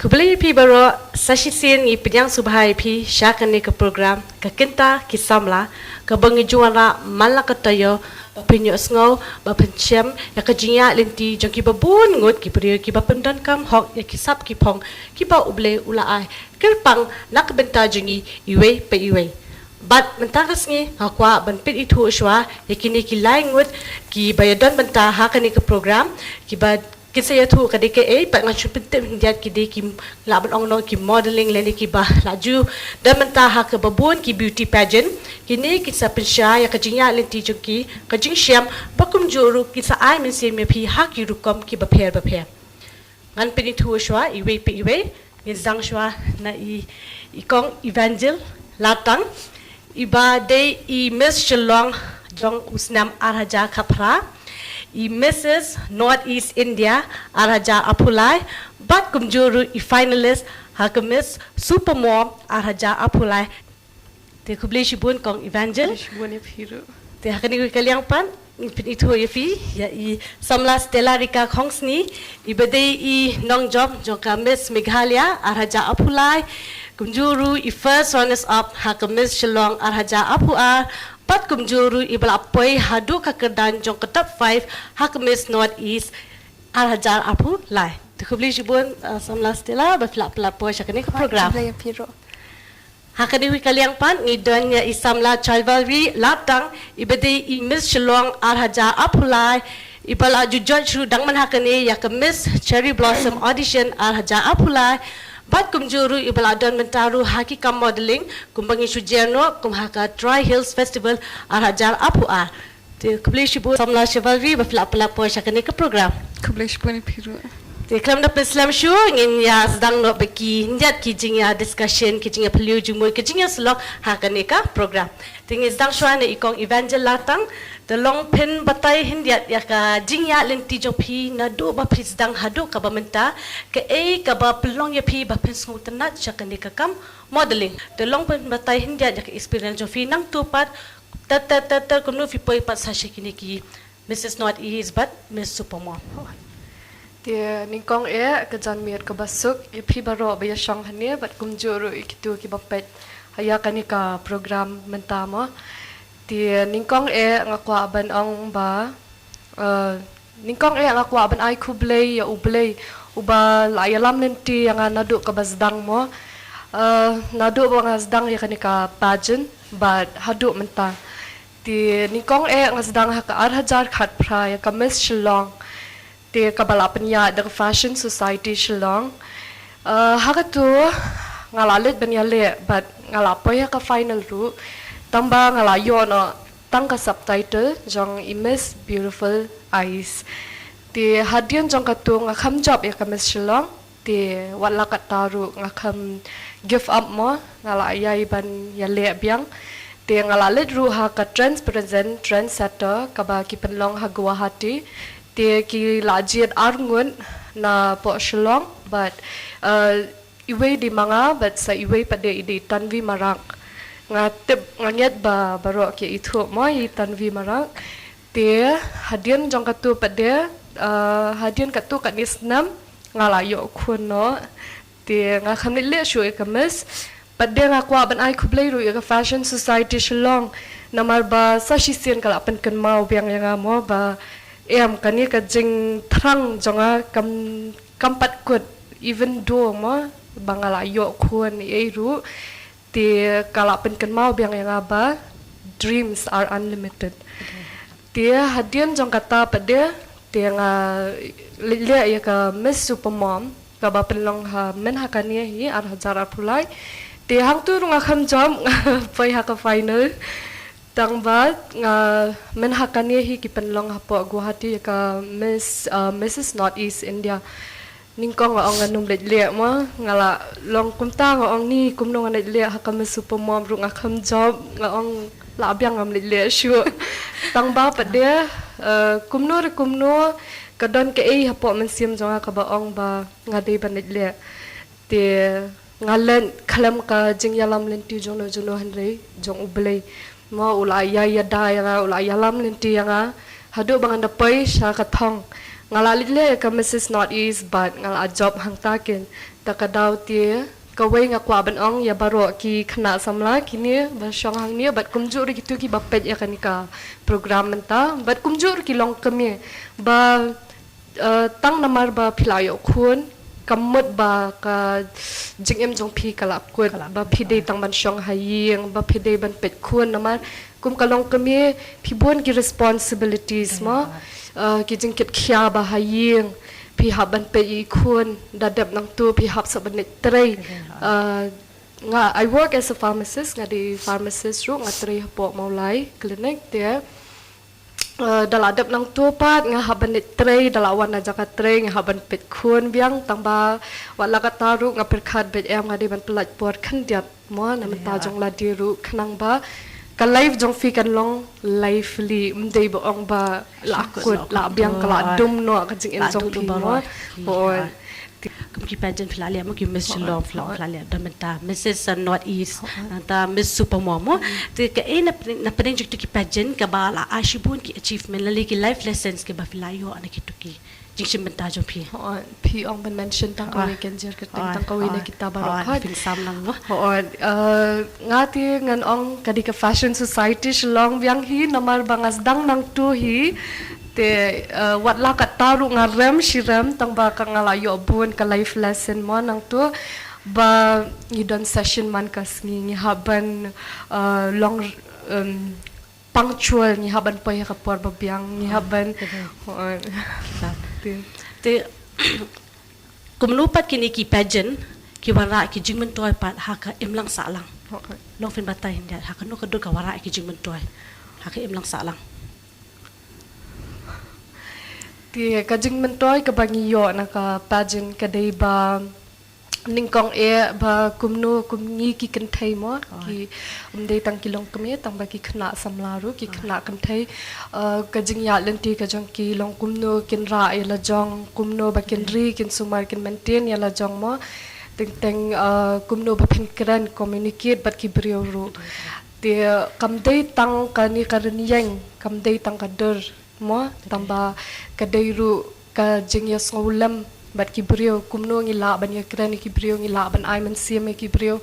Kubeli pi baro sasisin ni penyang subhai pi syakan ni ke program ke Kynta ki samla ke bangi juara malak katayo penyo sngau ba pencem ya ke jinya lenti jong ki babun ngut ki priyo ki ba pendan kam hok ya ki sap ki pong ki ba uble ula ai kerpang nak benta jengi iwe pe iwe bat mentakas ni hakwa ban pit itu shwa ya kini ki lai ngut ki bayadan benta ha kan ni ke program ki ba Kisah ya tu kadang pak ngacu penting dia kide ki laban ong no ki modeling leni ki bah laju dan mentah ke babun ki beauty pageant kini kisah pensya ya kajinya lenti juki kajing syam bakum juru kisah ai mensi me pi hak ki rukom ki baper ngan pini tu shwa iwe pe iwe ni zang shwa na i kong evangel latang iba day I Miss Shillong jong usnam arhaja khapra I Mrs. Northeast India Araja Apulai bat kumjuru I finalist ha Miss Supermom Araja Apulai te kubli shibun kong evangel shibun ephiru te hakani ko kaliang pan itu yefi ya I samla Stella Rika Kongsni I bedai I nong job joka Miss Meghalaya Araja Apulai kumjuru I first runners up ha Miss Shillong Araja Apua Pat kumjuru ibal apoy hadu kakerdan jong ke top 5 hak Miss Northeast Arajar apu lai. Tukubli jibun samla Stella baflap pelapoy syakani ke program. Hakani wi kaliang pan ngidon ya isamla chivalry latang ibedi I Miss Shillong Arajar apu lai ibal aju judge rudang man hakani ya ke Miss Cherry Blossom audition Arajar apu lai. Bat kumjuru ibaladon mentaru haki kam modeling kumbangi sujerno kumhaka Troy Hills Festival arajar apua te kubli shibu samla chivalry bafla pelapo syakani ke program kubli shibu ni piru te klam na Islam show ngin ya sedang no beki njat kijing ya discussion kijing ya peliu jumui kijing ya selok hakani ka program tingi sedang show ne ikong evangel latang the long pin batai hindiat ya ka jingya lenti jopi na do ba prisdang hadu ka bamenta ke ka ba pelong ya pi ba pen smutanat syakani ka kam modeling the long pin batai hindiat ya ka experience jopi nang tupat tat kunu fi poi pat sa shikini ki Mrs. Northeast but Miss Supermom dia ningkong ke janmiat ke basuk ya pi baro ba ya shang hania bat kumjuru ikitu ki bapet haya kani ka program mentama dia ningkong ngakwa ban ong ba ningkong ngakwa ban ai kublei ya ublei uba la ya lam lenti yang nadu ka basdang mo nadu ba ngasdang ya kani ka pageant but hadu menta dia ningkong ngasdang ha ka arhajar khat pra ya ka Miss Shillong dia kabalapan ya the Fashion Society Shillong hakatu ngalalit ban ya le but ngalapoy ka final ru tamba ngalayo no tangka subtitle jong Miss Beautiful Eyes di hadian jong katu ngakam job ya ka Miss Shillong di wala kataru ngakam give up mo ngalaya ban ya le biang di ngalalit ru ha ka trendsetter kaba ki penlong ha Guwahati di ki lajiat arngun na po Shillong but iwe di mga but sa iwe pada idi tanvi marak ngatip nganyat ba baro ki itu mo I tanvi marak dia hadian jong katu pada hadian katu kat nisnam ngalayo kuno dia ngakam ni le show ekamis pada ngakwa ban ai kublai ru ka Fashion Society Shillong namar ba sa shisian kala pen kan mau biang yang mo ba kani ka jing thrang jonga kampat kut even do mo bangalayo kun ru di kala pen kan mau biang yang aba dreams are unlimited dia hadian jong kata pada dia le ya ka Miss Supermom ka ba penlong ha men hakania hi arhajar apulai dia hang tu runga kham jom pai ha ka final tang ba nga men hakania hi ki penlong ha po Guwahati ka Mrs. Northeast India ningkong ong nganum le mo ngala long kumta ong ni kumno ngan le ha ka Miss Supermom runga kham job nga ong la biang ngam le shu tang ba pa dia kumno kadon ke ha po men sim jonga ka ba ong ba ngade ban le te ngalen khalam ka jingyalam lenti jono hanre jong ublei mo ulaya ya da ya ulaya lam lenti yang hadu bangan dapai sya ka thong ngalalit le ka Mrs. Northeast but ngala job hang takin takadaw tie kawai nga kwa ban ong ya baro ki khana samla kini ba shong hang ni but kumjur gitu ki bapet ya kanika program menta but kumjur ki long kami ba tang namar ba philayo khun kamut ba ka jingem jong phi kalap ko ba phide tang ban shong haying ba phide ban pet khun namar kum kalong kami phibon ki responsibilities ma ki jing kit khya ba haying phi haban pe I khun dadap nang tu phi hab saban trei nga I work as a pharmacist nga di pharmacist ru nga trei po maulai clinic there daladap nang tu pat nga haban trei dalawan na jaka trei nga haban pet khun biang tangba wala ka taru nga perkhat bet em nga di ban pelat por khan diat mo na ta jong la di ru khnang ba ka life jong fi kan long life li mdei bo ong ba la kut la biang kala dum no ka jing en jong pi mo or Kami pageant Meghalaya mo ki Miss Shillong Meghalaya damenta Mrs. Northeast nanta Miss Supermomo te ka na pedeng jik ki pageant ka bala ashibun ki achievement lali ki life lessons ke ba filayo ana ki tuki jing simenta jo pi pi ong ben mention tang kawi ken jer ke tang kawi na kita barok hat pin sam lang no ngati ngan ong kadi ka fashion society Shillong biang hi namar bangas dang nang tu hi te wat la ka taru nga rem shiram tang ba ka ngalayo bun ka life lesson mo nang tu ba ngidon session man kas ngi haban long punctual ni haban pa ya kapor babiang ni haban te kumlupat kini ki pageant ki wara ki jingmen toy pat haka imlang salang long fin batay hindi haka no kadul ka wara ki jingmen toy haka imlang salang ti ka jingmen toy ka bangiyo na ka pageant ka dei ba ningkong ba kumni ki kanthai mo ki umdei tang kilong kami tang ba ki khna samlaru ki khna kanthai ka jingya lenti ka jong ki long kumno kin ra la jong kumno ba kin ri kin sumar kin maintain ya la jong mo teng kumno ba phin kran communicate bat ki brio ru te kamdei tang ka ni karniyang kamdei tang ka dur mo tamba ka deiru ka jingya solam bat ki brio kumno ngi la ban ya kran ki brio ngi la ban ai man sim ki brio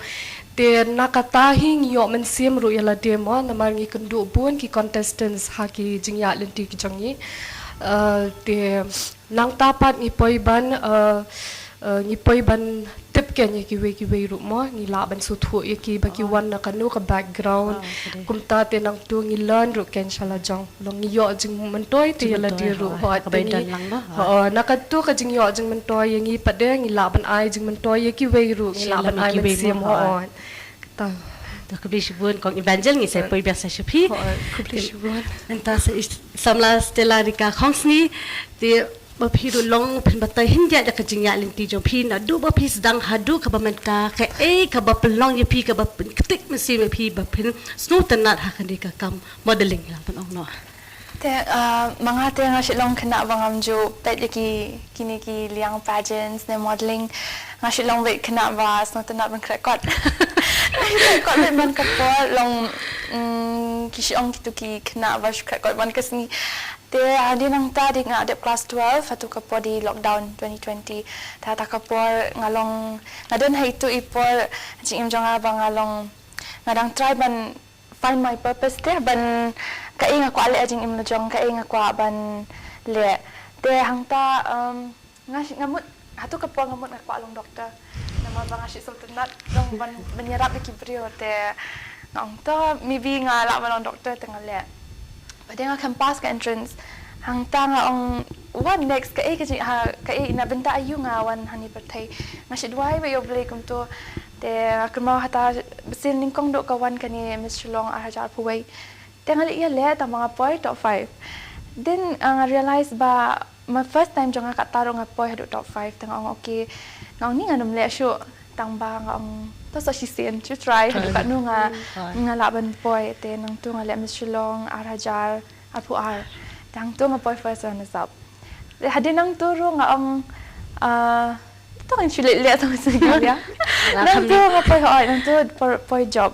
te nakata hing yo man sim ru ya la de mo na mar ngi kundu bun ki contestants ha ki jingya lenti ki jongi te nang tapat ngi poi ban tip ken ki we ru mo ngi la ban su thu ye ki ba ki wan na kanu ka background kumta te nang tu ngi learn ru ken shala jong long ngi yo jing man toy te la di ru ho te ni ho nakatu ka jing yo jing man toy ngi pade ngi la ban ai jing man toy ye ki we ru ngi la ban ai man sim ho ta ta kublish bun kong evangel ngi sai poi biasa shapi kublish bun enta samla stella rika khongsni te ba phiru long phin batai hindia da ka jingya lenti jo phi na du ba phi sedang hadu ka ba menta ka ka ba pelong ye phi ka ba ketik mesti be phi ba phin snu tanat ha kan ka kam modeling la pan ong no te mga te nga Shillong kena bangam jo pet ki kini ki liang pageants ne modeling nga Shillong wait kena ba snu tanat ban record record ban ka po long ki Shillong ki kena ba record ban kasni te adi nang tadi nga adep class 12 hatu kapo di lockdown 2020 ta kapor ngalong ngadon ha itu ipor jing im jonga bangalong ngadang try ban find my purpose te ban kai nga ko ale jing im jong kai nga ko ban le te hangta ngamut hatu kapo ngamut nga ko along doktor nama bang asyik sultanat dong ban menyerap ki brio te ngong to maybe nga la balong doktor tengah le pada nga campus ka entrance hang tanga ong what next ka na benta ayu nga wan hani pertai nga sidwai we obli kum to te akma hata besin ningkong do kawan kani Miss Shillong arajar puway te ngali ya le ta mga boy top 5 then ang realize ba my first time jonga ka taro nga boy hadu top 5 tanga ong okay ngong ni nganum le syo tangba nga ong to so she seen to try hadu ka nu nga laban boy te nang tu nga le Miss Shillong arajar apu ar tang tu nga boy first runners up hadin nang turo nga ang to ang chile le tong sige ya nang tu nga boy nang tu for job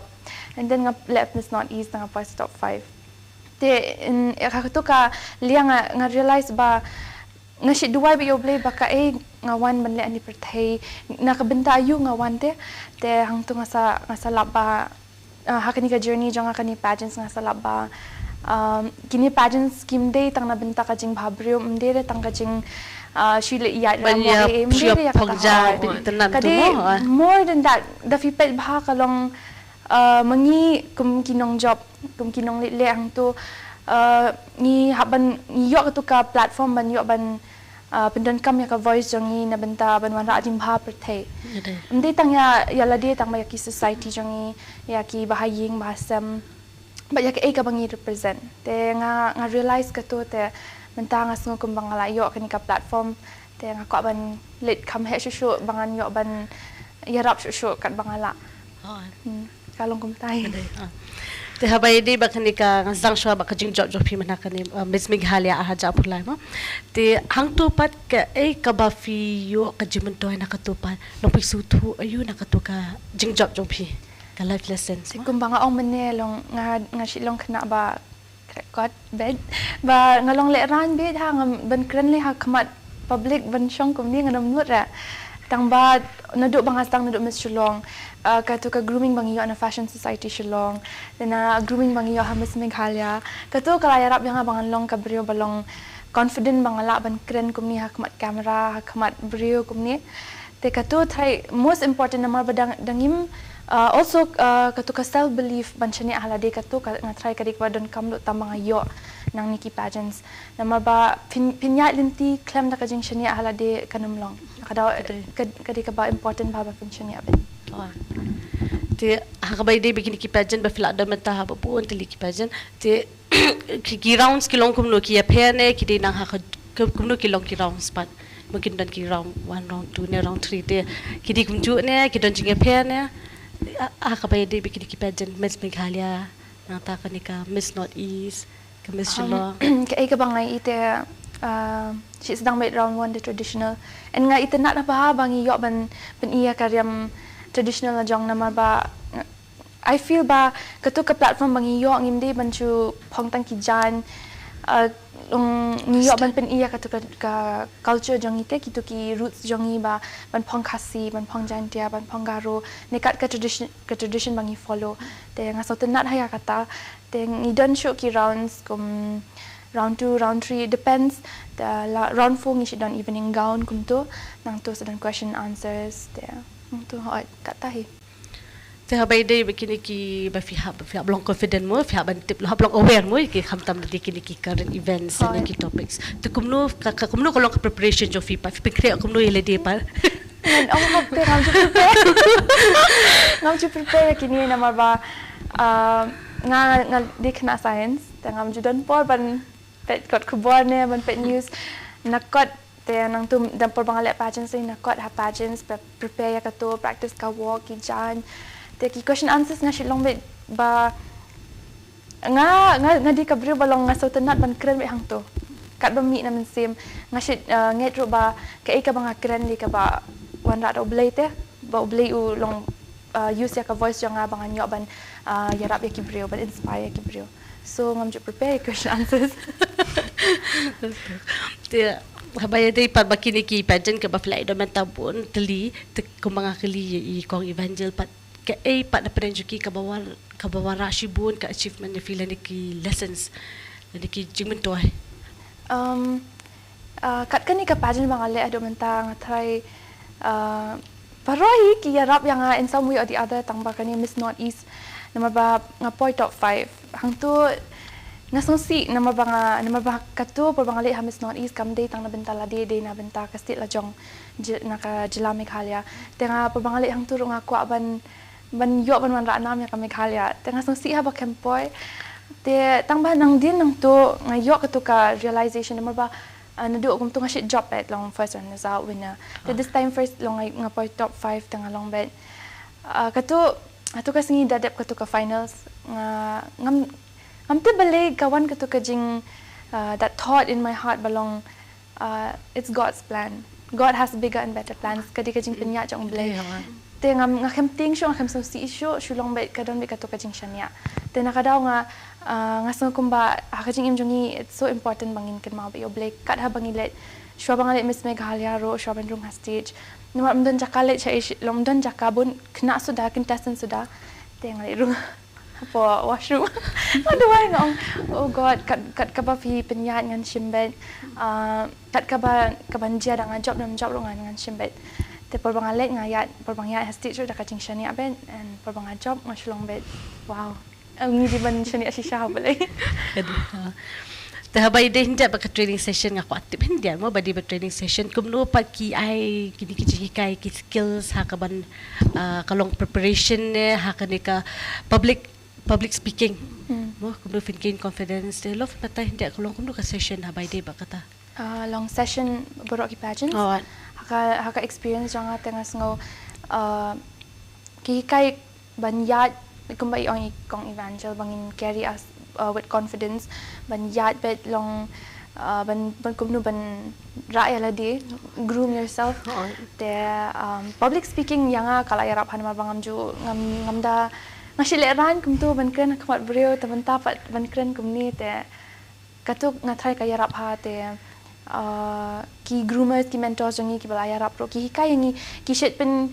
and then nga le Miss Northeast nga boy top 5 te in ka to ka liang nga realize ba ngasih dua bi oblay baka ngawan banle ani perthai nakabenta ayu ngawan te hang tu ngasa laba hakani ka journey jong hakani pageants ngasa laba kini pageants kim day tang na benta ka jing bhabrio mde tang ka jing shile iya banyak siap pengja tenan tu more than that da fi pet bha kalong mangi kum kinong job kum kinong le hang tu ni haban ni yok tu ka platform ban yok ban pendan kam ya ka voice jongi na benta ban wan ra jing bha perthai mde tang ya lade tang ma ki society jongi ya ki bahaying bahasam ba ya ka bangi represent te nga realize ka tu te mentang asngo kum bangala yo kani ka platform te nga ko ban let kam he shu bangan yo ban yarap shu kat bangala kalong kum tai te habai di bakani ka ngasang shwa bakajing job pi manakani Miss Meghalaya ahaja pulai mo te hang tu pat ka ka ba fi yo ka jimentoy nakatupan lompi sutu ayu nakatuka jing job pi ka life lessons kum banga ong menelong nga Shillong kena ba got bed ba ngalong le ran bed ha ban kren le ha khamat public ban shong kum ni nganam nut ra tang ba naduk bangas tang naduk Miss Shillong ka tu ka grooming bangiyo na fashion society Shillong na grooming bangiyo ha Miss Meghalaya ka tu ka yarap yang bangan long ka brio balong confident bangala ban kren kum ni ha khamat camera ha khamat brio kum ni te ka tu thai most important na mar badang dangim also katu ka self belief banchani ahlade katu ka ngatrai kadik wadon kamlo tamang ayo nang niki pageants namar ba pinya linti claim da kajing shani ahlade kanumlong kada kadik ba important ba pinchani abin te hakabai de bikini ki pageant ba fila da meta ha ba pun tili ki pageant te ki rounds ki long kum no ki apene ki de nang ha kum no ki long ki rounds pat mungkin dan ki round 1 round 2 ne round 3 te ki di kum ju ne ki don jing apene hakabai de bikini ki pageant Miss Meghalaya nang ta ka ni ka Miss North East ka Miss Shillong ka ka bangai ite she sedang made round 1 the traditional and nga ite nak ba bangi yo ban iya karyam traditional jong namar ba I feel ba katu ka platform bangi yo ngimde ban chu phongtang ki jan ngiyo ban pen iya katu ka culture jong ite kitu ki roots jong i ba ban phong khasi ban phong jantia ban phong garo nekat ka tradition bangi follow te nga so tenat haya kata te ngidon show ki rounds kum round 2 round 3 depends round 4 ngi don evening gown kum tu nang tu sedang question answers te tu hoi kata hi te habai de bikini ki ba fi blong confident mo fi ban tip lo blong aware mo ki khamtam de kini ki current events and ki topics te kumno kolong preparation jo fi pa fi kre kumno ile de pa and hope ngam ju prepare kini namar ba nga dikna science te ngam ju don por ban pet got kubor ne ban pet news nakot te nang tu dan por bangale pageants na nakot ha pageants prepare ya kato practice ka walk ki jan te ki question answers nga Shillong bet ba nga di kabrio balong nga so tenat ban kren be hang to kat ba mi na men sim nga shit nget ro ba ka banga kren di ka ba wan ra oblay te ba oblay u long use ya ka voice jang abangan yo ban yarap ya ki brio ban inspire ki brio so ngam ju prepare question answers te habaya de pat bakini ki pageant ka ba flight do mentabun teli te kumanga kali i kong evangel pat ka pat na penjuki ka bawar rashibun ka achievement ni feel ni ki lessons ni ki jingmentoy kat kani ka pageant bangale ado mentang try paroi ki yarap yang in some way or the other tang ba kani Miss North East nama ba nga point top 5 hang tu nasongsi nama ba katu por bangale ha Miss North East kam day tang na bentala de na benta ka state la jong naka jila Meghalaya tenga por bangale hang tu nga kwa ban yo ban wan ra nam ya ka Meghalaya tenga songsi ha ba kempoy te tang ba nang din nang tu nga yo ka tu ka realization nama ba nadu kum tu nga shit job at long first one is out winner this time first long nga point top 5 tanga long bet katu atu ka singi dadap katu ka finals ngam te balik kawan katu ka jing that thought in my heart balong it's God's plan. God has bigger and better plans. Kadi ka jing penya jong blay. Te ngam ngam ting sho ngam so si isyo Shillong bet kadon be katu ka jing shania. Te nakadaw nga ngasong kumba ka jing imjongi it's so important bangin kan ma be blay kat ha bangilet Shua bang alik Miss Meghalaya ro shua ben rung ha stage. Nomor mdon jakale cha ish lomdon jakabun kena sudah contestant sudah. Teng alik rung apa washroom. Aduh ay ngong. Oh god kat kaba pi penyat ngan shimbet. Kat kaba kabanjia dengan job ngan shimbet. Te porbang alik ngayat porbang ya stage dah kacing shani ben and porbang job ngashlong bet. Wow. Ang di ban shani asisha boleh. Terhabai deh hendak baka training session ngak aktif hendak mo badi training session kumno pat ki ai kini ki kai ki skills ha kaban kalong preparation ne ha kanika public speaking mo kumno fin gain confidence de love pata hendak kalong kumno ka session habai deh bakata long session borok ki pageants haka experience janga tengah ngau ki kai banyat kumbai ong kong evangel bangin carry us with confidence ban yat bet long ban kumnu ban raya ladi groom yourself the public speaking yanga kala yarap han mar bangam ju ngamda ngashile ran kumtu ban kren khamat brio taban tapat ban kren kumni te katuk ngathai ka yarap ha te ki groomers ki mentors jangi ki bala yarap ro ki hikai yangi ki shet pen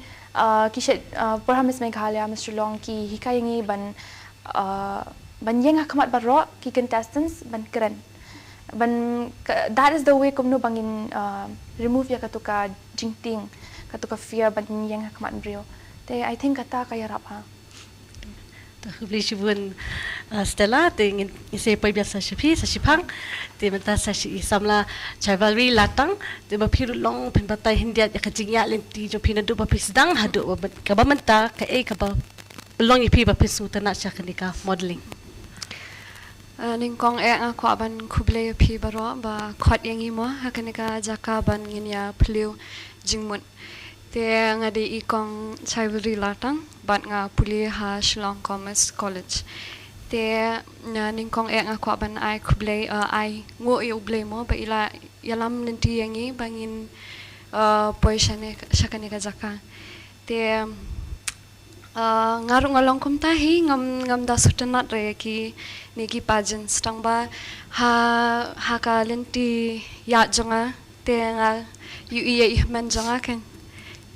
ki shet perhamis Meghalaya Mr. Long ki hikai yangi ban yang akamat barok ki contestants ban keren ban that is the way kumno bangin remove ya katuka jingting katuka fear ban yang akamat brio te I think kata kaya rapa tu beli shibun Stella ting ise pai biasa shipi sa shipang te menta sa samla chivalry latang te ba phiru long pen batai hindia ya kajingya lenti jo pinadu ba pisdang hadu ka ba menta ka ka ba long ipi ba pisu tana cha kanika modeling Ningkong ngako ban kuble pi baro ba khot yangi mo hakanika jaka ban nginya pliu jingmut te ngadi ikong chivalry latang bat nga puli ha Shillong Commerce College te ningkong ngako ban ai kuble ai ngo yu ble mo ba ila yalam lenti yangi bangin poishane shakanika jaka te ngarung along kum tahi ngam da sutanat re ki niki pageants tang ba ha ka lenti ya jonga te nga yu ye man jonga kan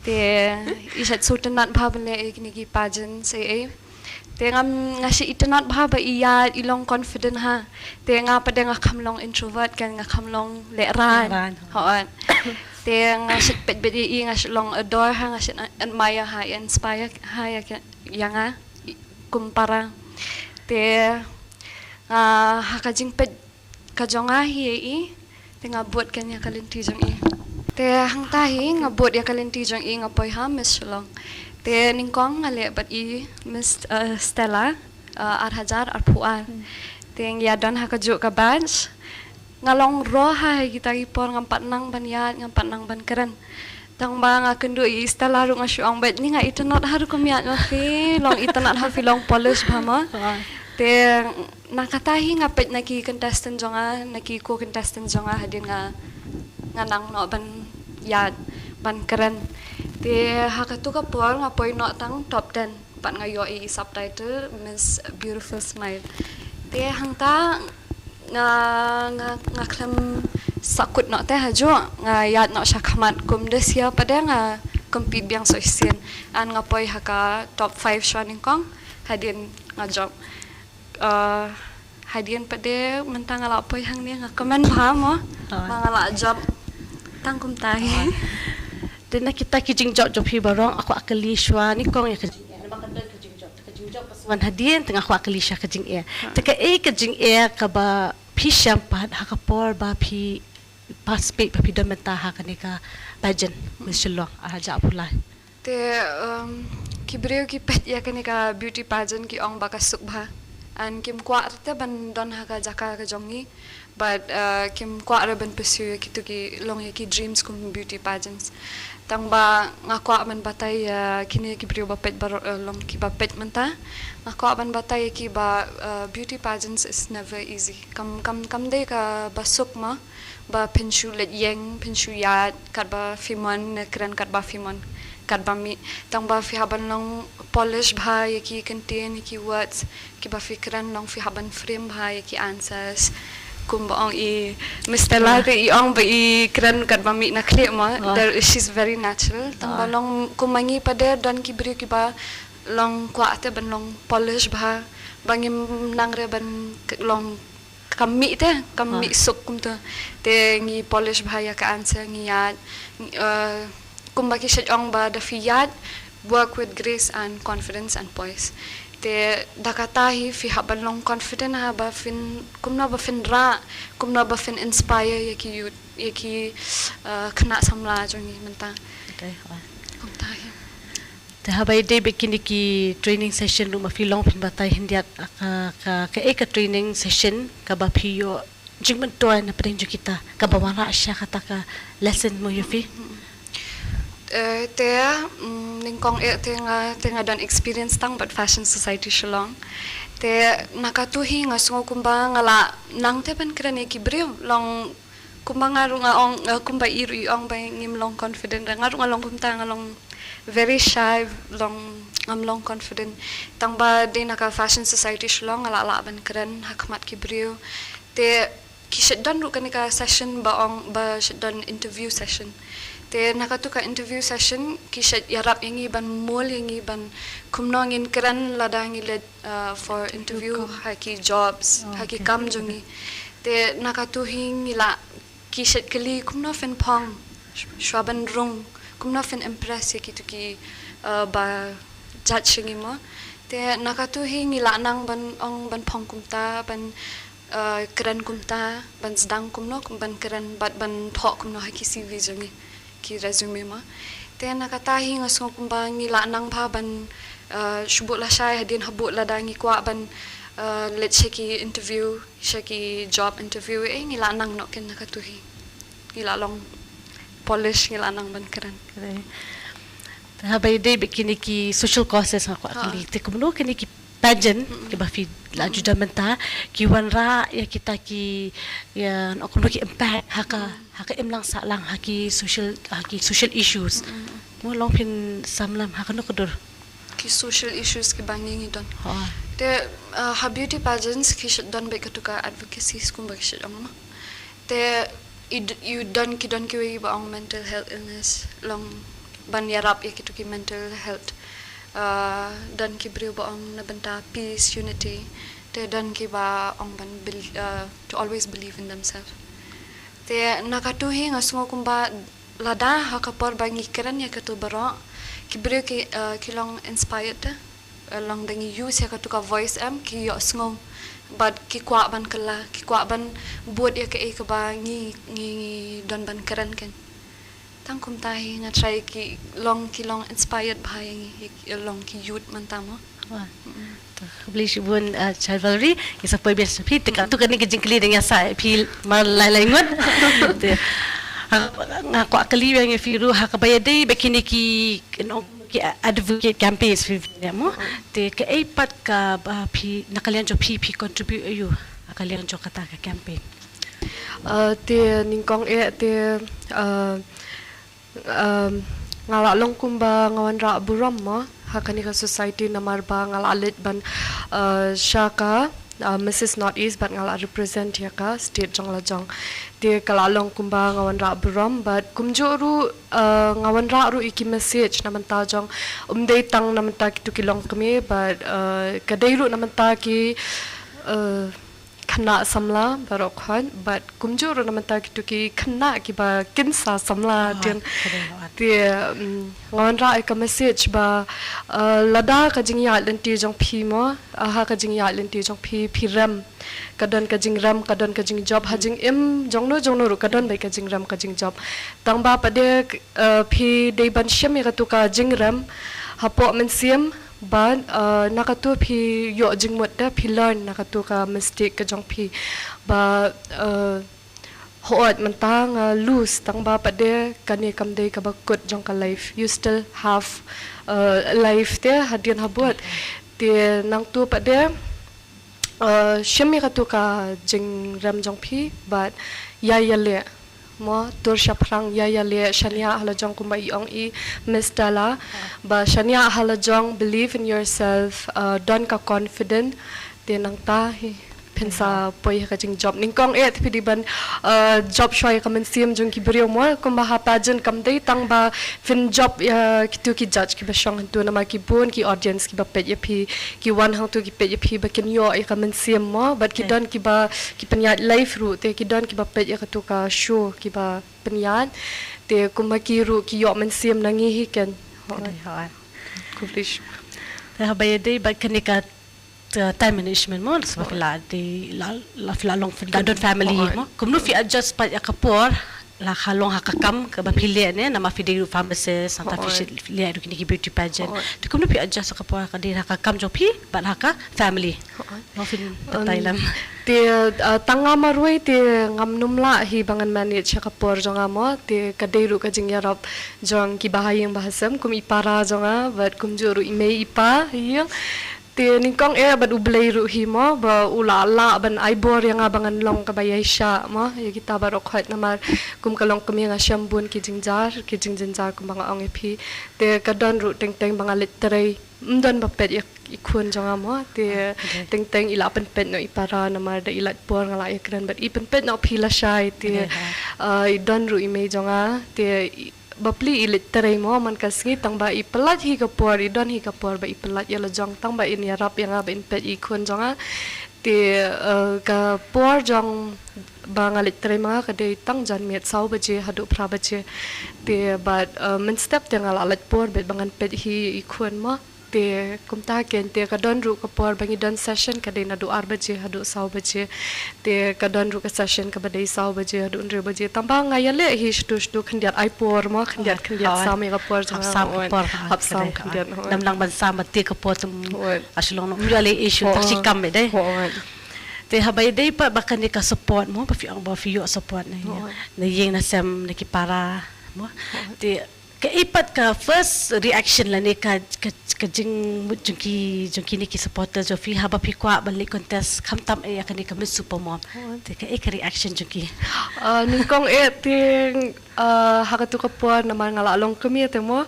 te isat sutanat bhabale niki pageants te ngam ngasi itanat bhaba iya ilong confident ha te nga pada nga kamlong introvert kan nga kamlong leran hoan te ngasit pet bedi ngasit long adore ha ngasit admire ha inspire ha yanga kumpara te ha kajing pet kajonga hi te ngabot kan ya kalinti jong te hang tahi ngabot ya kalinti jong ngapoy ha Miss Shillong te ningkong ngale bat Miss Stella arhajar arpuan te ngyadan ha kajuk ka badge ngalong roha kita ipor ngampat nang banyat ngampat nang ban keren tang ba nga kendu Stella ru ngasyong bet ni nga itanat haru kumiat ngafi long itanat ha filong polish bhama te nakatahi ngapet naki contestant jonga naki ko contestant jonga hadin nga nganang no ban yat ban keren te hakatu ka por ngapoy no tang top 10 pat ngayo subtitle Miss Beautiful Smile te hangta nga klam sakut no te hajo nga yat no shakhamat kum desia pada nga compete biang soisin an ngapoy haka top 5 shining kong hadin nga job hadin pada mentang ala poy hang ni nga komen phamo mangala job tangkum tahi dan kita kijing job hi barong aku akali shwa ni kong ya kijing job pasuan hadin tengah aku akali sha kijing teka kijing ka ba pisham pat hakapor ba phi participate pa pidon menta ha kanika pageant Miss Shillong aja pula te kibreu ki pet ya kanika beauty pageant ki ong baka sukbha an kim kwa te ban don ha ka jaka ka jongi but kim kwa ra ban pursue ki to ki long ki dreams kum beauty pageants tang ba ngakwa man batay kini ki brio ba pet bar long ki ba pet menta ngakwa ban batay ki ba beauty pageants is never easy kam de ka basuk ma ba penshu let yeng penshu yat kat ba fimon kran kat ba fimon kat ba mi tang ba fi haban long polish bha ki contain ki words ki ba fikran long fi haban frame bha ki answers kumbaong mistela te iong ba kren kat mami na kle mo she's very natural tambalong kumangi pada don ki bri ki ba long kwa te ban long polish ba bangim nangre ban long kami suk kum te ngi polish ba ya ka answer ngi ya kumbaki shet ong ba da fiyat work with grace and confidence and poise te dakatahi fi haban long confident ha ba fin kumna ba fin ra kumna ba fin inspire yaki youth yaki kena samla jongi menta kumtahi te habai de bekini ki training session lu ma fi long pin batai hindiat ka training session ka ba piyo jingman to na pedeng kita ka ba wara asya kata ka lesson mo yufi te ningkong te nga don experience tang but fashion society Shillong te nakatuhi nga sungo kumba ngala nang te ban krane ki brew long kumba nga runga ong kumba iru ong ba ngim long confident nga runga long kumta nga long very shy long long confident tang ba de naka fashion society Shillong ngala ban kran hakmat ki brew te ki shedon ru kanika session ba ong ba shedon interview session te nakatu ka interview session kishat yarap yangi ban mol yangi ban kumnongin kran ladangi led for interview haki jobs haki kam jongi te nakatu hingila kishat kali kumno fen pong shwaban rung kumno fen impress yaki tuki ba judge yangi mo te nakatu hingila nang ban ong ban pong kumta ban kran kumta ban sedang kumno ban kran ban thok kumno haki CV jongi ki resume ma te nakatahi nga song kumba ngila nang pa ban shubut la shay hadin habut la dangi kwa ban let's ki interview shaki job interview ngila nang no ken nakatuhi ngila long polish ngila nang ban kran habai de bekini ki social causes ha kali te kumno kini ki pageant ki ba fi la juda menta ki wanra ya kita ki ya kumno ki impact haka imlang sa lang haki social issues mo long pin samlam haka no kodur ki social issues ki bangi don te beauty pageants ki should don be katuka advocacy skum ba should amma te you don ki ba ang mental health illness long ban yarap ya ki mental health dan ki brio ba ang nabenta peace unity te dan ki ba ang ban to always believe in themselves te nakatuhi nga sungo kumba lada hakapor bangi kran ya katu baro ki brio ki long inspired long dangi use ya katu ka voice ki yo sungo but ki kwa ban kala ki kwa ban buat ya ka ba ngi don ban kran ken tang kumtahi nga try ki long inspired bhai long ki youth mantamo beli shibun Chalvalry isa poi biasa pi tek tu kan ni kejingkli dengan sa pi mal lai ngot nga kwa kali yang firu hakabaya dei bekini ki advocate campaigns fi mo te ke eipat ka pi nakalian jo pi contribute ayu akalian jo kata ka campaign te ningkong te ngalalong kumba ngawan ra buram mo hakani ka society namar ba ngalalit ban shaka Mrs. Northeast but ngala represent ya ka state jongla jong te kalalong kumba ngawan ra buram but kumjoru ngawan ra ru iki message namanta jong umdei tang namanta ki tukilong kami but kadairu namanta ki khana samla barokhan but kumjoru namanta ki tuki khana ki ba kinsa samla tin te ngon ra ka message ba lada ka jingya lenti jong phi mo ha ka jingya lenti jong phi ram kadon ka jing ram kadon ka jing job ha jing im jongno ru kadon bai ka jing ram ka jing job tang ba pade phi dei ban shem ka tu ka jing ram ha po men siam but nakatu phi yo jing mot da phi learn nakatu ka mistake ka jong phi ba hoat mentang loose tang ba pade kani kam dei ka bakut jong ka life you still have life te hadian habot te nang tu pade shemi ka tu ka jing ram jong phi but ya le mo tur shaprang ya le shania hala jong kumba iong I mistala ba shania hala jong believe in yourself don ka confident te nang ta hi pensa poi ka jing job ningkong tapi di ban job shoi ka mensiam jung ki brio mo kum ba ha pageant kam dei tang ba fin job ya ki tu ki judge ki ba shong tu na ma ki bun ki audience ki ba pet ya pi ki wan hang tu ki pet ya pi ba kin yo ka mensiam mo but ki don ki ba ki penyat live ru te ki don ki ba pet ya ka tu ka show ki ba penyat te kum ba ki ru ki yo mensiam nangi hi ken kublish Te habaya dei ba kanika time management mo sebab la long don family mo kumnu fi adjust pa ya kapor la halong hakakam ka ba pilih ne nama fi de pharmacist santa fi lihat kini beauty pageant tu kumnu fi adjust kapor ka de hakakam jo pi ba haka family no fin Thailand te tanga marwai te ngam numla hi bangan manage kapor jonga mo te kadeiru ka jingyarap jong ki bahayang bahasam kum ipara jonga bat kum juru ime ipa yang te ningkong bat ublay ru hi mo ba ulala ban aibor yang abangan long kabayay siya mo ya kita barok hat namar kum kalong kami nga syambun ki jingjar kum banga ong epi te kadon ru teng banga literay mdon bapet ikun jonga mo te teng ila pet no ipara namar da ilat por ngala ikran bat ipen pet no phila shai te idon ru ime jonga te bapli ilit terai mo man kasngi tang ba ipelat hi kapor idon hi kapor ba ipelat yala jong tang ba in yarap yang ba in pet ikun jonga te ka por jong ba ngalit terai ma ka de tang jan met sau baje hadu pra baje te but men step te ngala lat por bet bangan pet hi ikun mo te kumta ken te ka don ru ka por bangi don session ka de na du ar baje hadu sau baje te ka don ru ka session ka badai sau baje hadu nre baje tamba ngayale hi stu khandiat ai por mo khandiat sami ka por jang hap sam khandiat nam lang ban sam te ka por tum aslong no mjale issue taksi kam be dai te habai dei pa bakan ka support mo ba fi yo support na yeng na sem na ki para mo te ke ipat ka first reaction la ne ka jungki ni ki supporter jo fi haba pi kwa balik contest kham tam e ka ni ka mis super mom te ka reaction jungki ningkong ting hakatu ka por namar ngala long kami te mo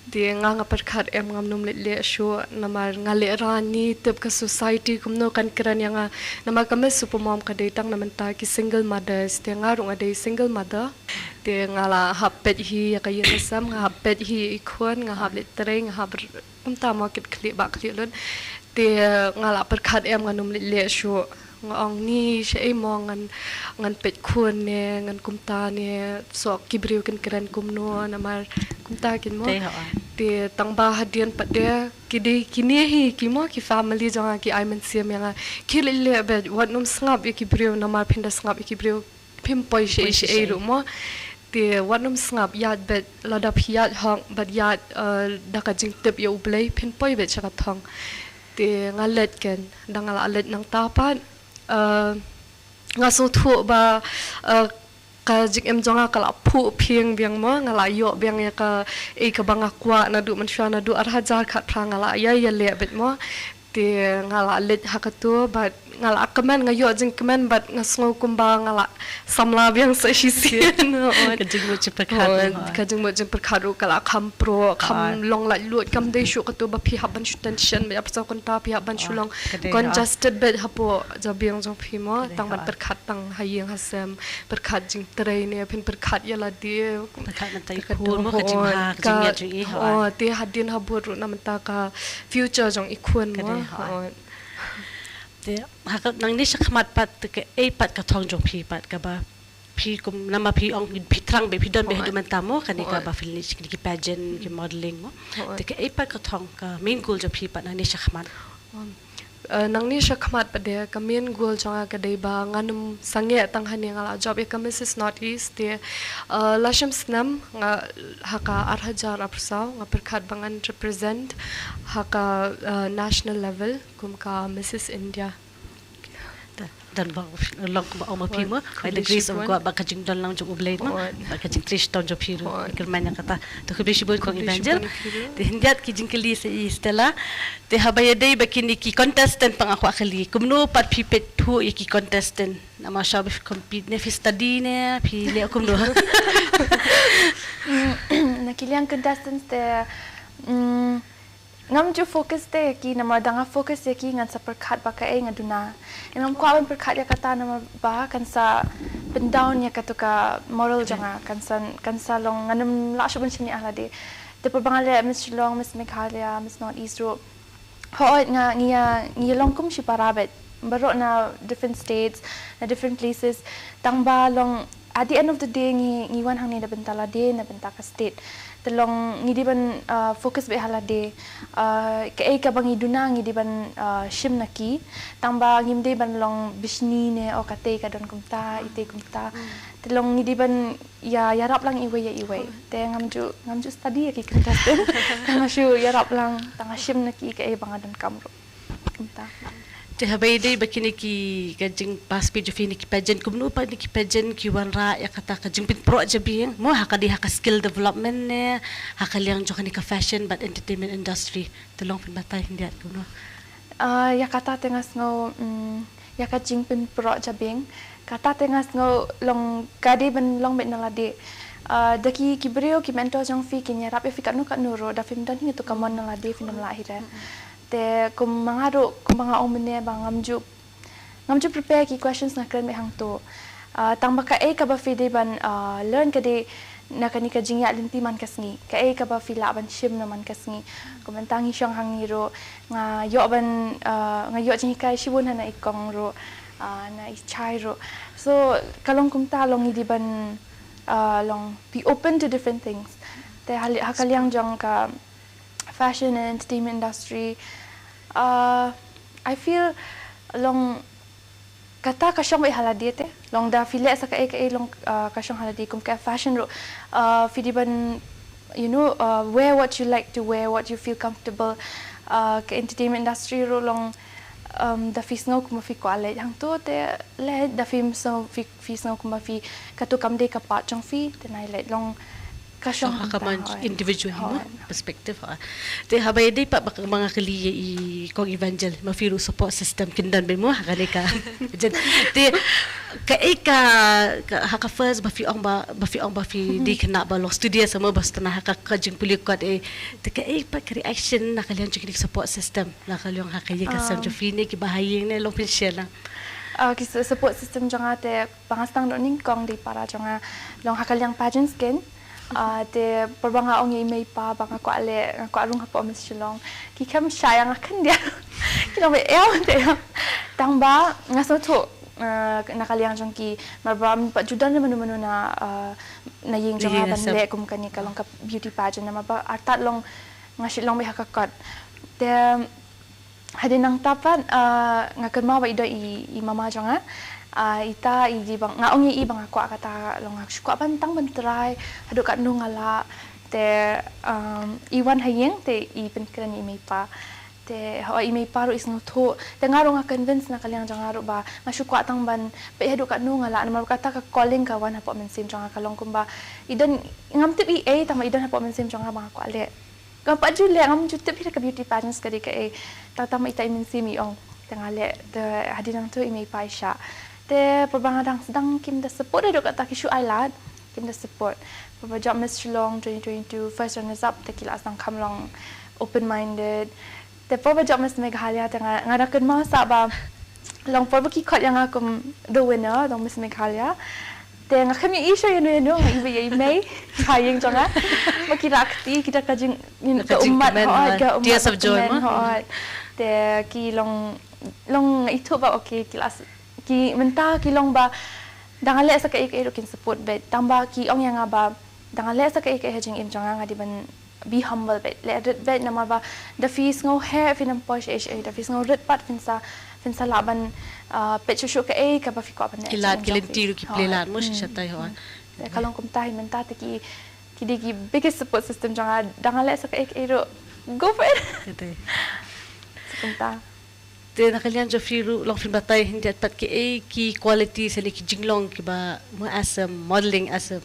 di nga perkhat em ngam num le show namar ngale rani tep ka society kumno kan kran yang nama kami super mom ka de tang namanta ki single mothers te nga rung ade single mother te ngala hapet hi ka yesam nga hapet hi ikon nga hab letre nga hab umta market kli ba kli lon te ngala perkhat em nganum le show ngong ni she mong ngan pet khun ne ngan kumta ne so kibriu kan kran kumno namar kumta kin mo te tangba hadian pade kini hi kimo ki family jonga ki aiman siam yang kilile be wat num snap kibriu namar pinda snap kibriu pimpoi she ru mo te wat num snap yat bet lada phiat hong bat yat daka jing tep yo play pinpoi be chaka thong te ngalet ken dangala alet nang tapan nga so thu ba ka jik em jonga kala phu phieng biang mo ngala yo biang ya ka ka banga kwa na du man shwa na du ar hajar khat phra ngala ya le bet mo te ngala let hakatu but ngala kaman ngayo jing kaman but ngasngo kumba ngala samla biang sa shisien ka jing mo perkharu kala kham pro kham long la lut kam de shu katu ba phi haban shu tension me apsa kon ta phi haban shulong congested bed hapo jabiang jong phi mo tang ban perkhat tang hayeng hasem perkhat jing trai ne phin perkhat yala di perkhat na tai khur mo ka jing ha ka jing ya jing te hadin habur na manta ka future jong ikhun mo te hakak nang ni sakmat pat ke pat ka thong jong phi pat ka ba phi kum nama phi ong phi trang be phi don be du man tamo kani ka ba finish ki pageant ki modeling mo te ke pat ka thong ka main goal jo phi pat nang ni sakmat nang ni sakmat pade ka main goal jonga ka dei ba nganum sange tang hani ngala job e ka Mrs North East te lasham snam nga haka arhajar apsaw nga perkhat bangan represent haka national level kum ka Mrs India dan bang long ba oma pimo by the grace of God ba ka jing don lang jo oblate mo ba ka jing trish don jo phiru kermanya kata to khibishi boy kong evangel te hindiat ki jing kali se Stella te habaya dei ba kini ki contestant pang ako akali kumno pat pipet thu ki contestant nama shab compete ne fi study ne fi le kumno nakiliang contestants te ngam ju fokus te ki nama danga fokus ki ngan sa perkat ba ka ngaduna ngam kwa ban perkat ya kata nama ba kan sa pendown ya katuka moral janga kan sa long nganam la shuban chini ala de te perbangale Miss Shillong Miss Meghalaya Miss North East ro hoit nga ngia long kum shi parabet baro na different states na different places tangba long at the end of the day ngi wan hang ni na bentala de na bentaka state telong ngi diban focus be hala de ka bangi duna ngi diban shim naki tamba ngim de ban long bisni ne o kate ka don kumta ite kumta telong ngi diban ya yarap lang iwe te ngamju study ki contestant tanga shu yarap lang tanga shim naki ka bangadon kamro kumta Te habai dei bakini ki kajing pas page of ni ki pageant kumno pa ni ki pageant ki wanra ya kata kajing pin pro jabi mo hakadi haka skill development ne hakaliang jo ni ka fashion but entertainment industry tolong pin batay hindi at kumno ya kata tengas ngo ya kajing pin pro jabing kata tengas ngo long kadi ben long bet nalade daki kibreo ki mentor jong fi kinya rap fi kanu ro da film dan hingi to kamon nalade film lahira te kum mga omne bang ngamju prepare ki questions na kren me hang to tang baka ka ba fi de ban learn ka de na kani ka jingya linti man kasngi ka ka ba fi la ban shim na man kasngi komentangi syang hang ni ro nga yo ban nga yo jing kai shibun na ikong ro na ichai ro so kalong kum ta long di ban long be open to different things te hakaliang jong ka fashion and entertainment industry I feel long kata kasyong may haladi te long da file sa ka long kasyong haladi kum ka fashion ro fidiban wear what you like to wear what you feel comfortable ka entertainment industry ro long da fis ngau kuma fi kwale hang to te le da film so fis ngau kuma fi katu kam de ka pa chong fi te nai le long kasyong hakaman individual mo perspective te habai dei pa mga kaliya I kong evangel mafiru support system kindan ben mo hakali ka te ka haka first ba fi di kena ba long studio sama basta na haka kajing pulikot te ka pa reaction na kalian jing support system na kalian hakaya ka sam jofine ki bahayeng ne long pinsyela ki support system janga te pangastang do ning kong di para janga long hakaliang pageant skin te perbanga ong may pa banga ko ale ko arung hapo Miss Shillong ki kam sayang akan dia kilo me te tangba ngaso to nakaliang jong ki marba pa judan na manu na ying jong ban le kum kani kalong ka beauty pageant na marba artat long nga Shillong may hakakot te hadin nang tapan ngakan ma ba ido I mama jonga ita iji bang nga ongi ibang ako kata long ako bantang bantray hado ka no ngala te iwan hayeng te ipen kran imay pa te ho imay paro is no to te ngaro nga convince na kalyang jangaro ba nga syukwa tang ban pe hado ka no ngala na kata ka calling ka wan hapo men sim janga kalong kumba idon ngam tip tama idon hapo men sim janga mga ko ale gampa jule ngam jutip ka beauty pageants ka di ka tatama ita men sim iong tangale te hadinang to imay pa siya te perbangadang sedang kim da support do kata kishu island kim da support perbajak Miss Shillong 2022 first runners up te kila asang kamlong open minded te perbajak Miss Meghalaya te ngadakan masa ba long perbaki kot yang aku the winner dong Miss Meghalaya te ngakami isyo yun ibe may sayang jonga makirakti kita kajing ka umat ka umat tears of joy te ki long itu ba okay kilas ki menta kilong ba dangale sa kai kin support bet tamba ki ong yang ba dangale sa kai hejing im jonga ngadi ban be humble bet let bet na ba the fees ngo he finam posh the fees ngo red pat finsa laban pet shushu ka ba fi ko ban kilat kilentiru ki plelan mo siya tayo kalong kum tahi menta te ki digi biggest support system jonga dangale sa kai go for it kumta te nakalian jo firu long film batay hindi at pat ki quality sa ki jinglong ki ba mo as a modeling as a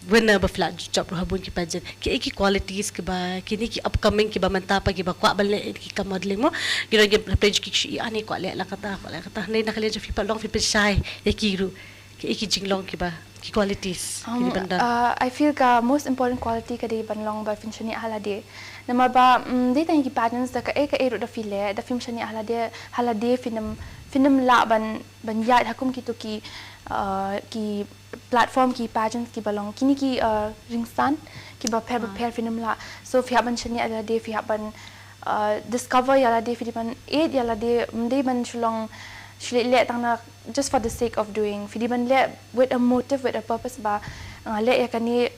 winner ba flat job habun ki pageant ki qualities ki ba kini ki upcoming ki ba mantapa ki ba kwa bale ki ka modeling mo gino gi page ki ani kwa le la kata nei nakalian jo fi pa long film shy kiru ki iki jinglong ki ba ki qualities ki banda I feel ka most important quality ka di banlong ba film shani halade namar ba de tang ki pageants da ka ero da file da film shani halade film la ban yat hakum ki to ki platform ki pageants ki balong kini ki ringstan ki ba pair film la so fi ban shani halade fi ban discover yala de fi ban aid yala de ban Shillong le tang just for the sake of doing fi ban le with a motive with a purpose ba le ya kani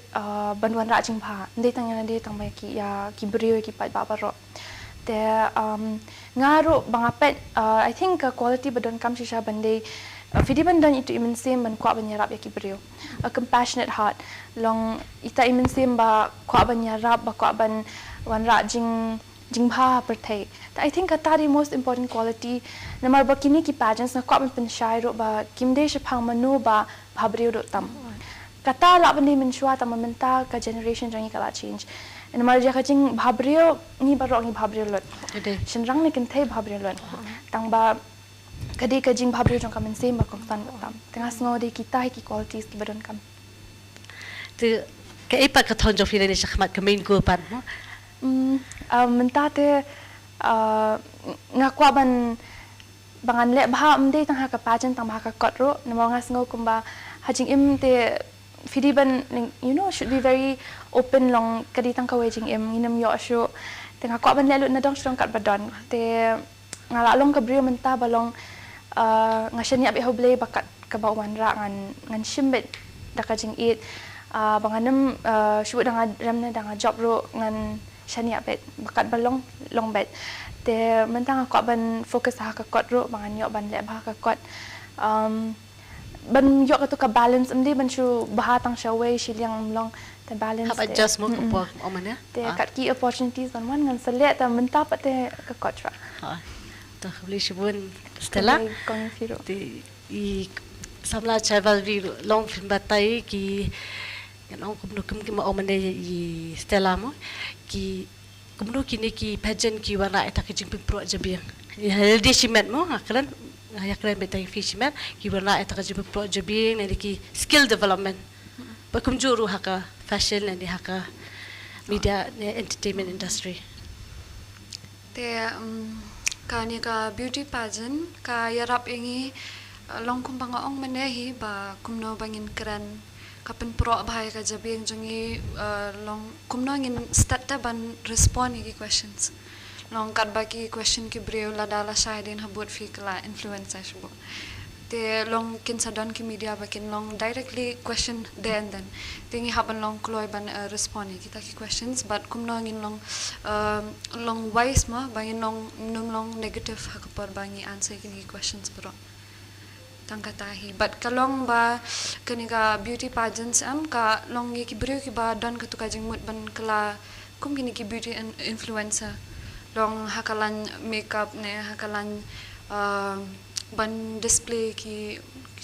banwan ra jing pha de tang yana de tang ba ki brio ki pa ba ro te ngaro banga pet I think quality badon kam shisha bande fi ban don itu imen sim ban kwa ban yarap ya ki brio a compassionate heart long ita imen sim ba kwa ban yarap ba kwa ban wan ra jingpha perthai I think the most important quality namar ba kini ki pageants na kwa pen shai ro ba kimde she phang manu ba bhabriu ro tam kata la ban min shwa tam menta ka generation jangi kala change namar ja khajing bhabriu ni ba ro ni bhabriu lot shinrang ne kin thai bhabriu lot tang ba kadi ka jing bhabriu jong kamen sem ba konstan tam tanga sngo de kita ki qualities ki badon kam tu ka ipa ka thon jo file ni shakmat ka main ko pan mentate ngakwa ban bangan le bha amde tang ha ka pageant tang ha ka kotro namo ngas ngo kumba hajing im te fidi ban should be very open long kadi tang ka wajing im inam yo shu te ngakwa ban le lu na dong strong kat badon te ngala long ka brio menta balong ngashan ya be hoble bakat ka ba wan ra ngan shimbet dakajing it banganam shu dang ramna dang job ro ngan shania bet bakat balong long bet te mentang ko ban focus ha ka kot ro bangan yo ban le ba ka kot ban yo ka to ka balance amdi ban chu ba tang shaway Shillong long te balance have adjust mo ko omana te kat ki opportunities ban wan ngan sele ta menta pa te ka kot ra ha to khli shibun stella kong firo te I samla travel vi long film batai ki yang kum ki ma omane I stella mo ki kumno kini ki pageant ki wana eta ki jingpin pro jabiang ya de shimet mo akran ya kran betai fishimet ki wana eta ki jingpin pro jabiang ne ki skill development ba kumjuru haka fashion ne haka media ne entertainment industry te kani ka beauty pageant ka yarap ingi long kumbanga ong manehi ba kumno bangin kran kapen pro bahaya ka jabing jongi long kumno ngin start ta ban respond ki questions long kat baki question ki breu la dala shahidin habut fi kala influencer shbo te long kin sadon ki media bakin long directly question there and then tingi haban long kloy ban respond kita ki questions but kumno ngin long wise ma bangin long negative hakapar bangi answer ki questions bro tangkatahi but kalong ba kanika beauty pageants ka long ki brio ki ba don ka tuka jing mut ban kala kum kini ki beauty influencer long hakalan makeup ne hakalan ban display ki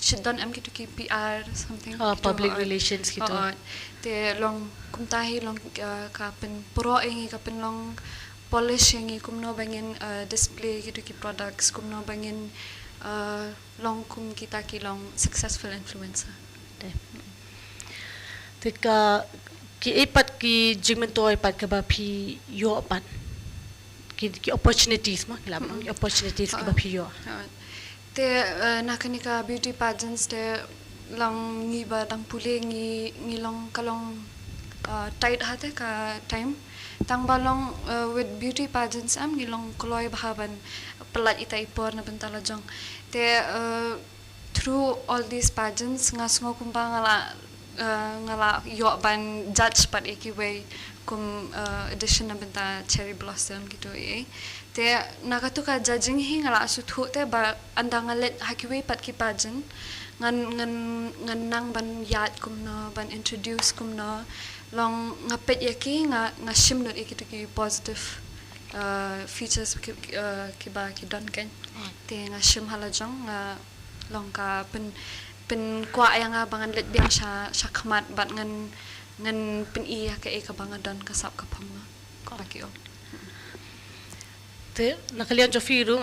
shidon am ki to ki PR something public relations gitu te long kum tahi long ka pen pro ingi ka pen long polish ingi kum no bangin display ki to ki products kum no bangin long kum kita ki long successful influencer tika ki ipat ki jingmentoy pat ka ba phi yo pat ki opportunities ma lam opportunities ki ba phi yo te nakanika beauty pageants te lang ngi ba tang pule ngi long kalong tight hate ka time tang balong with beauty pageants ngi long kloy bahaban pelat ita ipor na bentala jong te through all these pageants ngasngo kumpa ngala yo ban judge pat eki way kum edition na benta cherry blossom gitu te nakatu ka judging hi ngala suthu te ba andang ngalet hakiwe pat ki pageant ngan nang ban yat kum no ban introduce kum no long ngapet yaki nga shim no eki to ki positive features ki ba ki don kan te nga shim halajong nga long ka pen kwa yang bangan let biang sha khmat bat ngan pen I ka e ka bangan don ka sap ka pham ko ba ki o te nakalian jo firu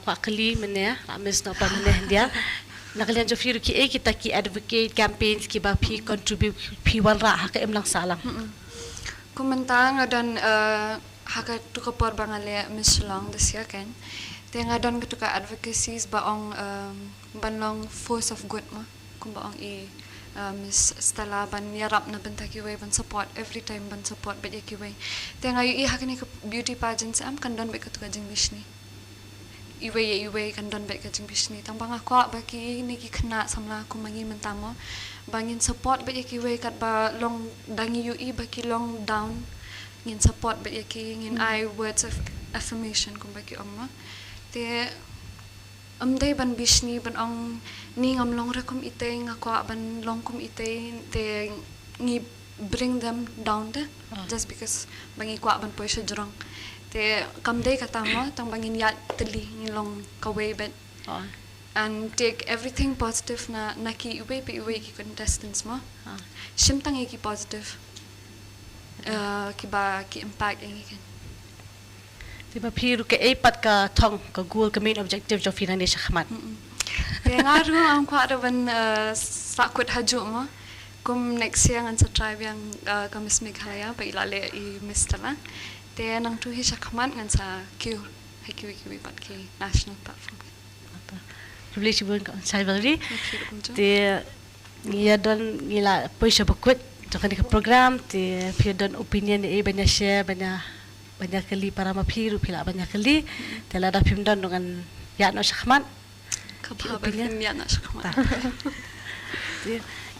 kwa kali mene amis na pa mene dia nakalian jo firu ki kita ki advocate campaigns ki ba pi contribute pi wan ra ha ka em lang salang Kumentang ngadan haka tuka por bangale Miss Shillong this year kan. Te ngadan tuka advocacies baong banlong force of good ma. Kum baong Miss Stella ban yarap na banta ki way ban support every time ban support bet ki way. Te ngayu haka ni beauty pageants am kandan bet tuka jing bishni. Iwe kandan bet ka jing bishni. Tang bang ako baki ni ki kena samla kumangi mentamo. Bangin support bet yaki way kat ba long dangi ui baki long down ngin support bet yaki ngin I words of affirmation kum baki amma te day ban bishni ban ong ni ngam long rakum ite ngakwa ban long kum ite te ngi bring them down de just because bangi kwa ban poisha jurong te kam day katama tang bangin yat teli ngin long kaway bet and take everything positive na naki iwe ki contestants mo shimtang ki positive ki ba ki impact kan tiba phiru ke pat ka thong ka goal ka main objective jo finan de shakhmat ye ngaru ang kwa da ban sakut haju mo kum next year an sa tribe yang ka Miss Meghalaya pa ilale I Miss Tala te nang tu hi shakhmat ngan sa ki ki pat ki national platform privilege bun ka sai bali te ya don ngila poisha bakut to kan ka program te phi don opinion banya share banya kali para maphiru phila banya kali te la da phim don dengan ya no shakhman ka opinion ya na shakhmat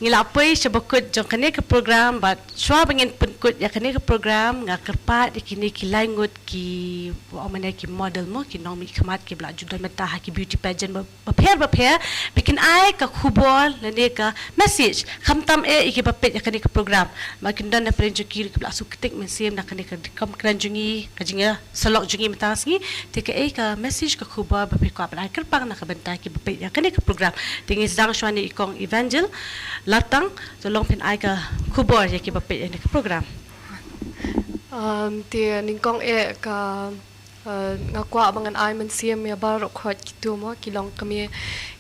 ngila poisha bakut jong kan ka program but swa bangin penkut ya kan ka program nga kerpat kini ki langut ki amane ki model mo ki nomi khamat ki bla judan mata ha ki beauty pageant bapher bikin ai ka khubol lane ka message khamtam ki bapet ya kan ka program makin dan na prenjo ki bla su ketik mesem na kan ka kam kranjungi ka jinga salok jungi mata singi te ka message ka khubol bapet ko apna kerpang na ka banta ki bapet ya kan ka program tingi sedang shwani ikong evangel latang tolong pin ai ka khubor ya ki bapet ya ka program Dia ningkong ka ngakwa abangan ay man siya may barok khot gitu mo kilong kami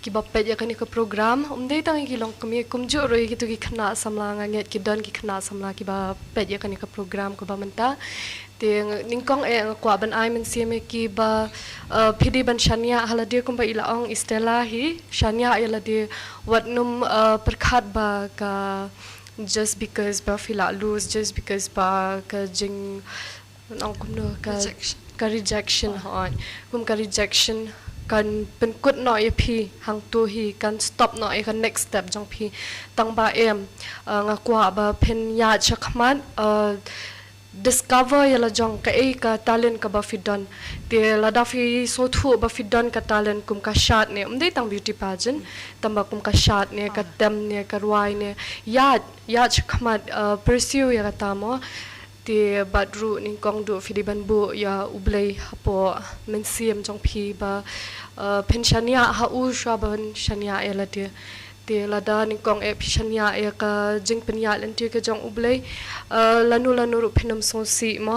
kibapet ya kani ka program umday tang kilong kami kumjo ro gitu ki khana samla nganget ki don ki khana samla ki bapet ya kani ka program ko ba manta te ningkong ngakwa ban ay man siya may ki ba pidi ban shania halade kum ba ilaong Stella hi shania ilade wat num perkhat ba ka just because ba fila lose just because ba ka jing ang kuno ka rejection hon ka rejection kan penkut no ya phi hang tu hi kan stop no kan next step jong phi tang ba ngakwa ba pen ya chakman discover yala jong ka talent ka ba fidon te lada fi so thu ba fidon ka talent kum ka shot ne umdei tang beauty pageant tamba kum ka shot ne ka tem ne ka ruai ne ya chakmat pursue ya tamo te badru ning kong do fidiban bu ya ublei hapo mensiem jong phi ba penshania ha u shaban shania ela te lada ning kong pishania ka jing penya lenti ka jong ublei lanu ru phenam so si ma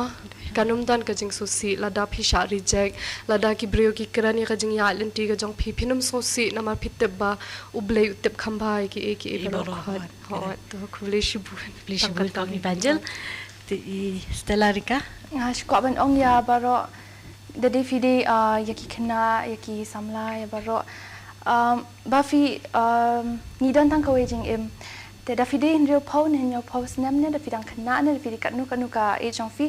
kanum dan ka jing so si lada phisha reject lada ki brio ki krani ka jing ya lenti ka jong phi phinam so si nama phiteb ba ublei utep khambai ki ba hot to khule shibun ka evangel Stella Rika Shko ban ong ya baro dede fide yaki khna yaki samla ya baro bafi ni don tang kawejing te da fide in real pon in your post namne da fidang khna ne da fide kanu ka age of fi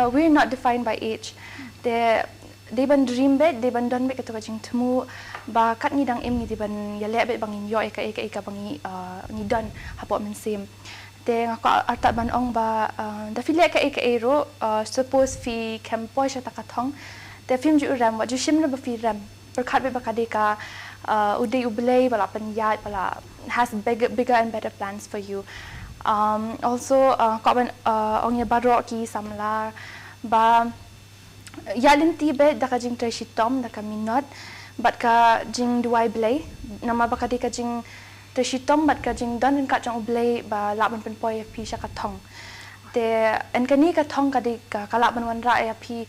we're not defined by age they ban dream bet they ban don bet ka jing tmu ba kat ni dang ni ban ya le bet bangin yo eka bangi ni don hapo men sim te ngako arta ban ong ba da file ka ro suppose fi campoy sha takathong te film ju ram wa ju shimna ba fi ram perkhat be bakade ka udai ublei bala pan ya bala has bigger and better plans for you also ko ban ong ya baro ki samla ba yalin ti be da ka jing trai shitom da ka minot bat ka jing duai blei nama bakade ka jing te shitom bat ka jing don ka jang ublei ba laban pen poi pi sha ka thong te en kani ka thong ka de ka laban wan ra ya pi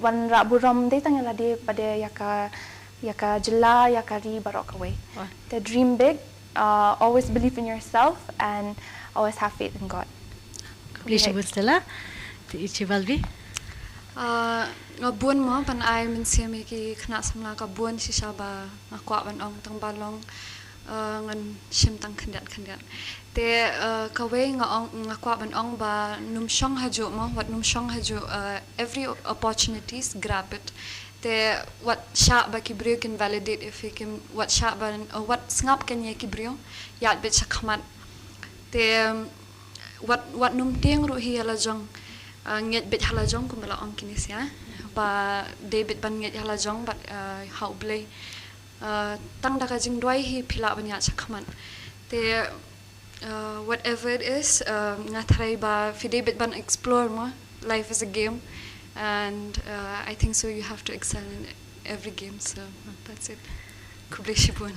wan ra buram de tang la de pa de ya ka ya ka jela ya ka ri barok away. The dream big, always believe in yourself and always have faith in God. Please Stella. Ti Valvi. Ngabun mo pan ay mensiami ki kena samla ka buan si saba ngakwa ban ong tang balong ngan sim tang kendat te kawe ngakwa ban ong ba numshong haju mo what numshong haju every opportunities grab it te what sha ba ki brio can validate if he can what sha ba what ngap kan ye ki brio yat bit sakmat te what num tiang ru hi ala jong nget bit hala jong kumala ong kinisya ba David ban nget hala jong but how blay tang daka jing doi hi pila ban ya sakman te whatever it is ngathrai ba fi David ban explore mo life is a game and I think so you have to excel in every game so that's it kublishibun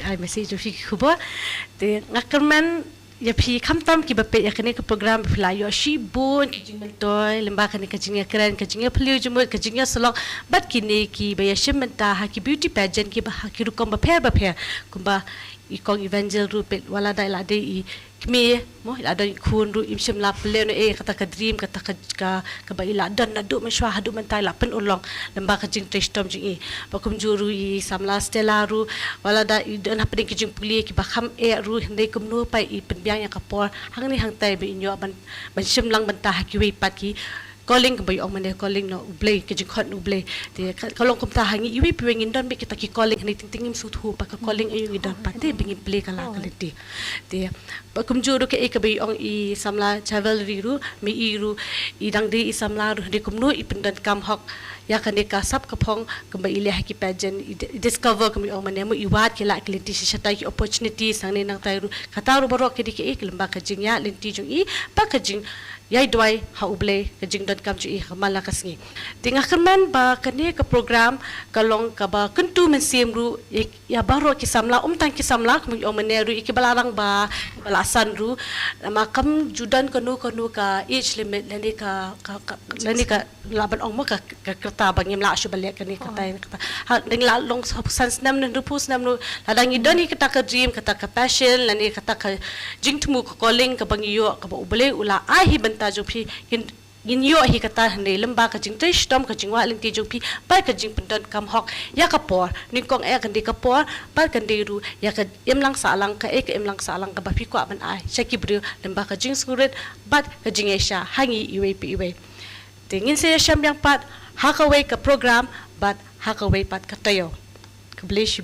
ai message fi kuba te ngakerman ya pi kamtam ki bape ya kene ke program pila yo shi bun ki jingal toy lemba kene ke jinga keren ke jinga peliu jumut ke jinga selong bat kini ki ba ya shimenta ha ki beauty pageant ki ba ha ki rukom ba phe kumba ikong evangel ru pet wala dai la dei kmi mo la dai khun ru im shimla pleno kata ka dream kata ka ba ila dan na du mashwa hadu mentai la pen ulong lemba ka jing tristom jing ba kum juru samla stella ru wala da dan hapeng ki jing puli ki ba kham ru hndai kum no pai pen biang ya kapor hang ni hang tai be inyo ban shimlang banta ha ki wei pat ki calling ba yung mane calling no ublay ke jing khot ublay te kalong kum ta hangi iwi piwing indon be kita ki calling ni tingtingim sut hu pa ka calling ayu idon pa te bingin play kala kaliti te ba kum juro ke ka ba yung I samla travel ru mi ru idang de I samla ru de kum no I pendan kam hok ya kan de ka sap ka phong kum ba ile ha ki pageant discover kum yung mane mo iwat ke la kaliti si shata ki opportunity sang ne nang tai ru kata ru baro ke di ke lemba ka jing ya linti jung I pa ka jing yai doi ha uble ke jing dot kam chu I khamala kasngi tinga kerman ba kane ka program kalong ka ba kentu mensim ru ya baro ki samla tang ki samla kum yo meneru I ki balarang ba balasan ru ma kam judan kanu ka age limit lani ka laban ong mo ka kerta bangim la shu balik kani kata ha ding la long sans nam nan rupus nam nu ladang idoni kata ka dream kata ka passion lani kata ka jing tumu ka calling ka bangiyo ka ba uble ula ai hi tajo phi in yo hi kata hne lamba ka jing tai stom ka jingwa ling ti jong phi pa ka jing pendan kam hok ya ka por ni kong kan di ka por pa kan di ru ya ka emlang salang ka emlang salang ka ba phi kwa ban ai shaki bru lamba ka jing skuret bat ka jing esha hangi iwe pi iwe tingin se sham yang pat ha ka we ka program bat ha ka we pat ka tayo ka bless you